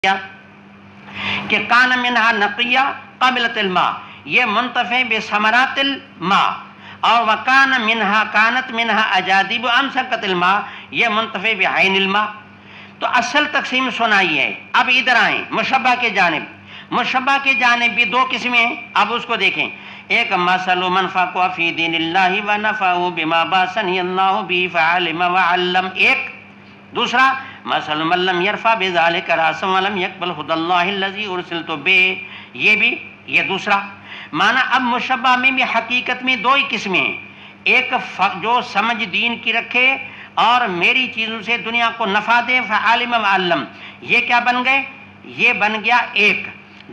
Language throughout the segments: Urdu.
کہ کان منہا نقیہ قابلۃ الماء، یہ منتفع بثمرات الماء، اور وکان منہا کانت منہا اجادب امسکت الماء، یہ منتفع بعین الماء۔ تو اصل تقسیم سنائی ہے۔ اب ادھر آئیں مشبہ کے جانب۔ مشبہ کے جانب بھی دو قسمیں ہیں، اب اس کو دیکھیں۔ ایک مثل من فقہ فی دین اللہ ونفعہ بما بعثنی اللہ بہ فعلم وعلم، ایک۔ دوسرا مثل من لم یرفع بذلک رأسا ولم یقبل ھدی اللہ الذی ارسلت بہ، یہ بھی یہ دوسرا معنی۔ اب مشبہ میں بھی حقیقت میں دو ہی قسمیں ہیں، ایک جو سمجھ دین کی رکھے اور میری چیزوں سے دنیا کو نفع دے، فعالم وعلم، یہ کیا بن گئے؟ یہ بن گیا ایک۔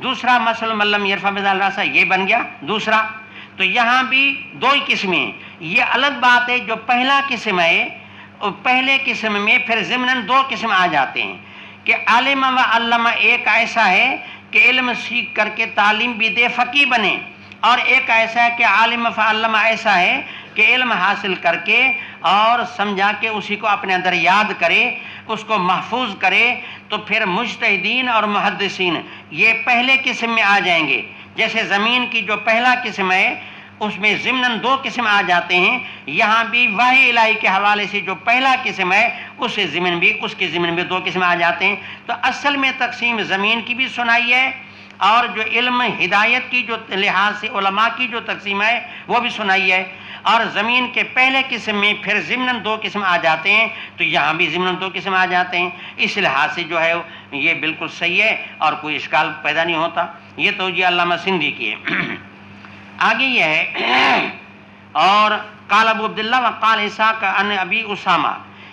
دوسرا مثل من لم یرفع بذلک رأسا، یہ بن گیا دوسرا۔ تو یہاں بھی دو ہی قسمیں ہیں۔ یہ الگ بات ہے جو پہلا قسم ہے، پہلے قسم میں پھر ضمناً دو قسم آ جاتے ہیں کہ عالم و علامہ، ایک ایسا ہے کہ علم سیکھ کر کے تعلیم بھی دے، فقیہ بنے، اور ایک ایسا ہے کہ عالم و علامہ ایسا ہے کہ علم حاصل کر کے اور سمجھا کے اسی کو اپنے اندر یاد کرے، اس کو محفوظ کرے۔ تو پھر مجتہدین اور محدثین یہ پہلے قسم میں آ جائیں گے۔ جیسے زمین کی جو پہلا قسم ہے اس میں ضمناً دو قسم آ جاتے ہیں، یہاں بھی وحی الہی کے حوالے سے جو پہلا قسم ہے اس کے ضمن بھی دو قسم آ جاتے ہیں۔ تو اصل میں تقسیم زمین کی بھی سنائی ہے، اور جو علم ہدایت کی جو لحاظ سے علماء کی جو تقسیم ہے وہ بھی سنائی ہے، اور زمین کے پہلے قسم میں پھر ضمناً دو قسم آ جاتے ہیں، تو یہاں بھی ضمناً دو قسم آ جاتے ہیں۔ اس لحاظ سے جو ہے یہ بالکل صحیح ہے اور کوئی اشکال پیدا نہیں ہوتا۔ یہ توجیہ علامہ سندھی کی ہے۔ آگے یہ ہے اور قال ابو عبداللہ وقال اسحاق عن ابی اسامہ،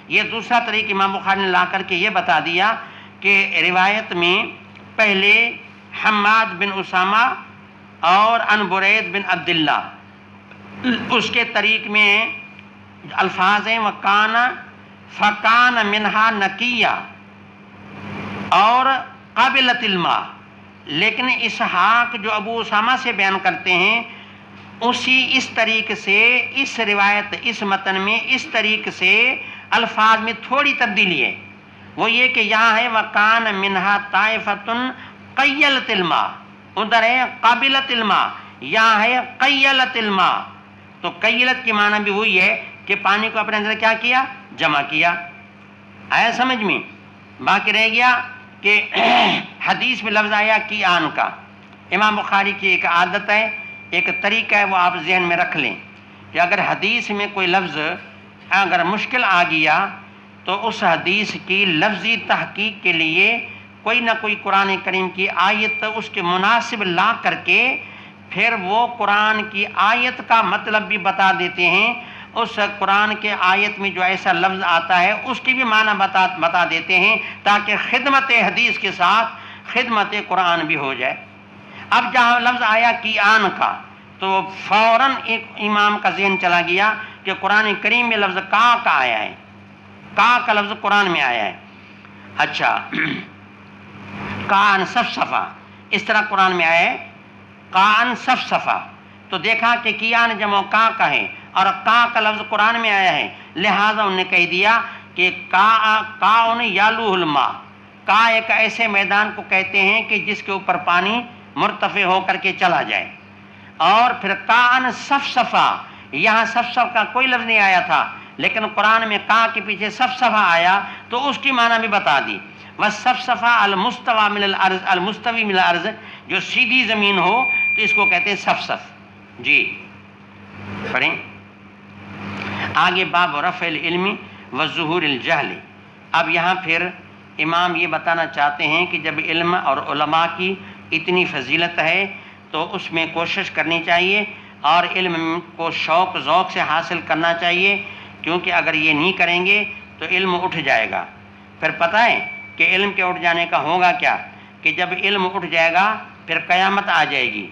یہ دوسرا طریق امام بخاری نے لا کر کے یہ بتا دیا کہ روایت میں پہلے حماد بن اسامہ اور عن برید بن عبداللہ، اس کے طریق میں الفاظ ہیں وکان فکان منہا نقیہ اور قابلۃ الماء، لیکن اسحاق جو ابو اسامہ سے بیان کرتے ہیں اس طریقے سے اس روایت اس متن میں اس طریقے سے الفاظ میں تھوڑی تبدیلی ہے۔ وہ یہ کہ یہاں ہے وکان منہا طائفۃ قیلت الماء، ادھر ہے قابلۃ الماء، یہاں ہے قیلت الماء۔ تو قیلت کی معنی بھی وہی ہے کہ پانی کو اپنے اندر کیا کیا؟ جمع کیا۔ آیا سمجھ میں؟ باقی رہ گیا کہ حدیث میں لفظ آیا کی آن کا، امام بخاری کی ایک عادت ہے، ایک طریقہ ہے، وہ آپ ذہن میں رکھ لیں کہ اگر حدیث میں کوئی لفظ اگر مشکل آ گیا تو اس حدیث کی لفظی تحقیق کے لیے کوئی نہ کوئی قرآن کریم کی آیت اس کے مناسب لا کر کے پھر وہ قرآن کی آیت کا مطلب بھی بتا دیتے ہیں۔ اس قرآن کے آیت میں جو ایسا لفظ آتا ہے اس کی بھی معنی بتا دیتے ہیں، تاکہ خدمت حدیث کے ساتھ خدمت قرآن بھی ہو جائے۔ اب جہاں لفظ آیا کی آن کا تو فوراً ایک امام کا ذہن چلا گیا کہ قرآن کریم میں لفظ کا آیا ہے، کا لفظ قرآن میں آیا ہے۔ اچھا، کان صفصفہ اس طرح قرآن میں آیا ہے، کان صفصفہ، تو دیکھا کہ کیان جمع کا ہے اور کا لفظ قرآن میں آیا ہے، لہٰذا انہوں نے کہہ دیا کہ کا یالوہ الماء، کا ایک ایسے میدان کو کہتے ہیں کہ جس کے اوپر پانی مرتفع ہو کر کے چلا جائے۔ اور پھر کان صفصفہ، یہاں صفصف کا کوئی لفظ نہیں آیا تھا، لیکن قرآن میں کا کے پیچھے صفصفہ آیا تو اس کی معنی بھی بتا دی۔ والصفصفہ المستوی من الارض، المستوی من الارض، جو سیدھی زمین ہو تو اس کو کہتے ہیں صفصف۔ جی پڑھیں آگے، باب رفع العلم وظہور الجہل۔ اب یہاں پھر امام یہ بتانا چاہتے ہیں کہ جب علم اور علماء کی اتنی فضیلت ہے تو اس میں کوشش کرنی چاہیے اور علم کو شوق ذوق سے حاصل کرنا چاہیے، کیونکہ اگر یہ نہیں کریں گے تو علم اٹھ جائے گا۔ پھر پتہ ہے کہ علم کے اٹھ جانے کا ہوگا کیا، کہ جب علم اٹھ جائے گا پھر قیامت آ جائے گی،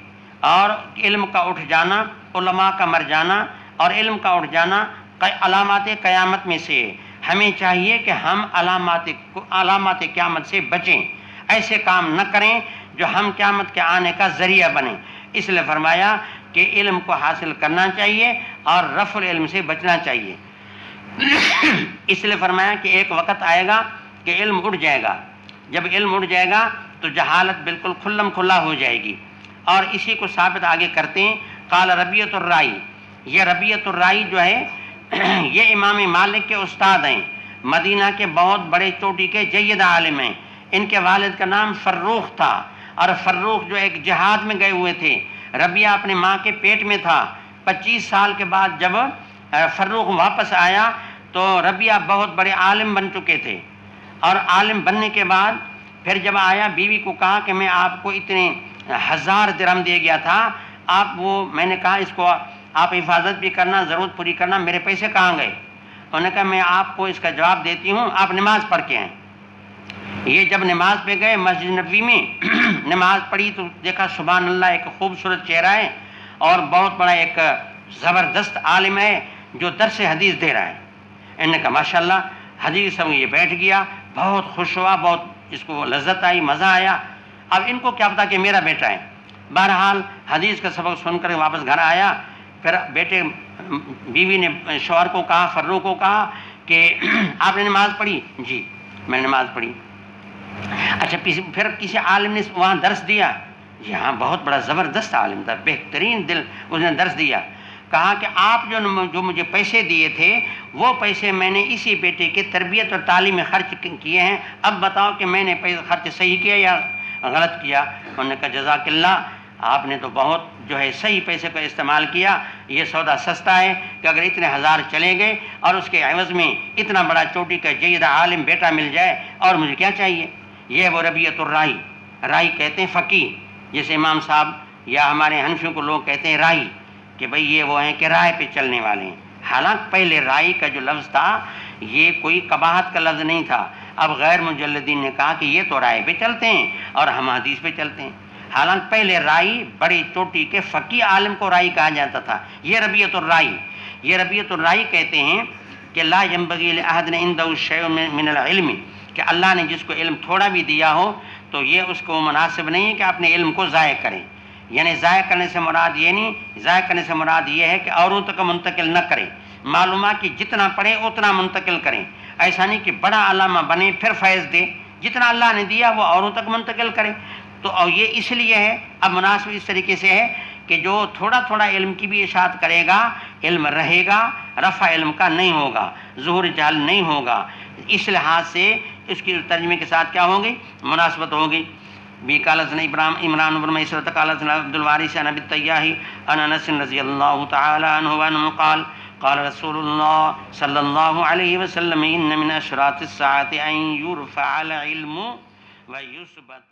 اور علم کا اٹھ جانا علماء کا مر جانا اور علم کا اٹھ جانا علامات قیامت میں سے۔ ہمیں چاہیے کہ ہم علامات قیامت سے بچیں، ایسے کام نہ کریں جو ہم قیامت کے آنے کا ذریعہ بنیں۔ اس لیے فرمایا کہ علم کو حاصل کرنا چاہیے اور رفع العلم سے بچنا چاہیے۔ اس لیے فرمایا کہ ایک وقت آئے گا کہ علم اٹھ جائے گا۔ جب علم اٹھ جائے گا تو جہالت بالکل کھلم کھلا ہو جائے گی۔ اور اسی کو ثابت آگے کرتے ہیں، قال ربیعۃ الرائی، یہ ربیعۃ الرائی جو ہے یہ امام مالک کے استاد ہیں، مدینہ کے بہت بڑے چوٹی کے جید عالم ہیں۔ ان کے والد کا نام فروخ تھا، اور فروخ جو ایک جہاد میں گئے ہوئے تھے۔ ربیعہ اپنے ماں کے پیٹ میں تھا۔ 25 سال کے بعد جب فروخ واپس آیا تو ربیعہ بہت بڑے عالم بن چکے تھے، اور عالم بننے کے بعد پھر جب آیا بیوی کو کہا کہ میں آپ کو اتنے 1000 درہم دے گیا تھا، میں نے کہا اس کو آپ حفاظت بھی کرنا، ضرورت پوری کرنا، میرے پیسے کہاں گئے؟ انہوں نے کہا میں آپ کو اس کا جواب دیتی ہوں، آپ نماز پڑھ کے آئیں۔ یہ جب نماز پہ گئے مسجد نبوی میں نماز پڑھی تو دیکھا سبحان اللہ ایک خوبصورت چہرہ ہے اور بہت بڑا ایک زبردست عالم ہے جو درس حدیث دے رہا ہے۔ انہوں نے کہا ماشاءاللہ، حدیث سب یہ بیٹھ گیا، بہت خوش ہوا، بہت اس کو لذت آئی، مزہ آیا۔ اب ان کو کیا پتا کہ میرا بیٹا ہے۔ بہرحال حدیث کا سبق سن کر واپس گھر آیا، پھر بیوی نے شوہر کو کہا، فروخ کو کہا کہ آپ نے نماز پڑھی؟ جی میں نے نماز پڑھی۔ اچھا پھر کسی عالم نے وہاں درس دیا؟ جی ہاں بہت بڑا زبردست عالم تھا، بہترین دل اس نے درس دیا۔ کہا کہ آپ جو مجھے پیسے دیے تھے وہ پیسے میں نے اسی بیٹے کے تربیت اور تعلیم میں خرچ کیے ہیں، اب بتاؤ کہ میں نے پیسے خرچ صحیح کیا یا غلط کیا؟ انہوں نے کہا جزاک اللہ، آپ نے تو بہت جو ہے صحیح پیسے کا استعمال کیا، یہ سودا سستا ہے کہ اگر اتنے 1000 چلے گئے اور اس کے عوض میں اتنا بڑا چوٹی کا جید عالم بیٹا مل جائے، اور مجھے کیا چاہیے؟ یہ وہ ربیعۃ الرائی، رائی کہتے ہیں فقیہ، جیسے امام صاحب یا ہمارے حنفیوں کو لوگ کہتے ہیں رائی، کہ بھئی یہ وہ ہیں کہ رائے پہ چلنے والے ہیں۔ حالانکہ پہلے رائی کا جو لفظ تھا یہ کوئی قباحت کا لفظ نہیں تھا، اب غیر مجلدین نے کہا کہ یہ تو رائے پہ چلتے ہیں اور ہم حدیث پہ چلتے ہیں۔ حالانکہ پہلے رائی بڑی چوٹی کے فقیہ عالم کو رائی کہا جاتا تھا۔ یہ ربیعۃ الرائی، یہ ربیعۃ الرائی کہتے ہیں کہ لا ينبغي لأحد عنده شيء من العلم، کہ اللہ نے جس کو علم تھوڑا بھی دیا ہو تو یہ اس کو مناسب نہیں ہے کہ اپنے علم کو ضائع کریں۔ یعنی ضائع کرنے سے مراد یہ نہیں، ضائع کرنے سے مراد یہ ہے کہ اوروں تک منتقل نہ کریں، معلومات کی جتنا پڑھیں اتنا منتقل کریں، ایسا نہیں کہ بڑا علامہ بنے پھر فیض دے، جتنا اللہ نے دیا وہ اوروں تک منتقل کریں۔ تو یہ اس لیے ہے، اب مناسب اس طریقے سے ہے کہ جو تھوڑا تھوڑا علم کی بھی اشاعت کرے گا علم رہے گا، رفع علم کا نہیں ہوگا، ظہور جہل نہیں ہوگا۔ اس لحاظ سے اس کی ترجمے کے ساتھ کیا ہوگی؟ مناسبت ہوگی۔ بھی قال حدثنا عمران بن میسرۃ قال حدثنا عبد الوارث عن ابي التياح عن انس رضي الله تعالى عنه انه قال قال رسول الله صلى الله عليه وسلم ان من اشراط الساعه ان يرفع العلم ويثبت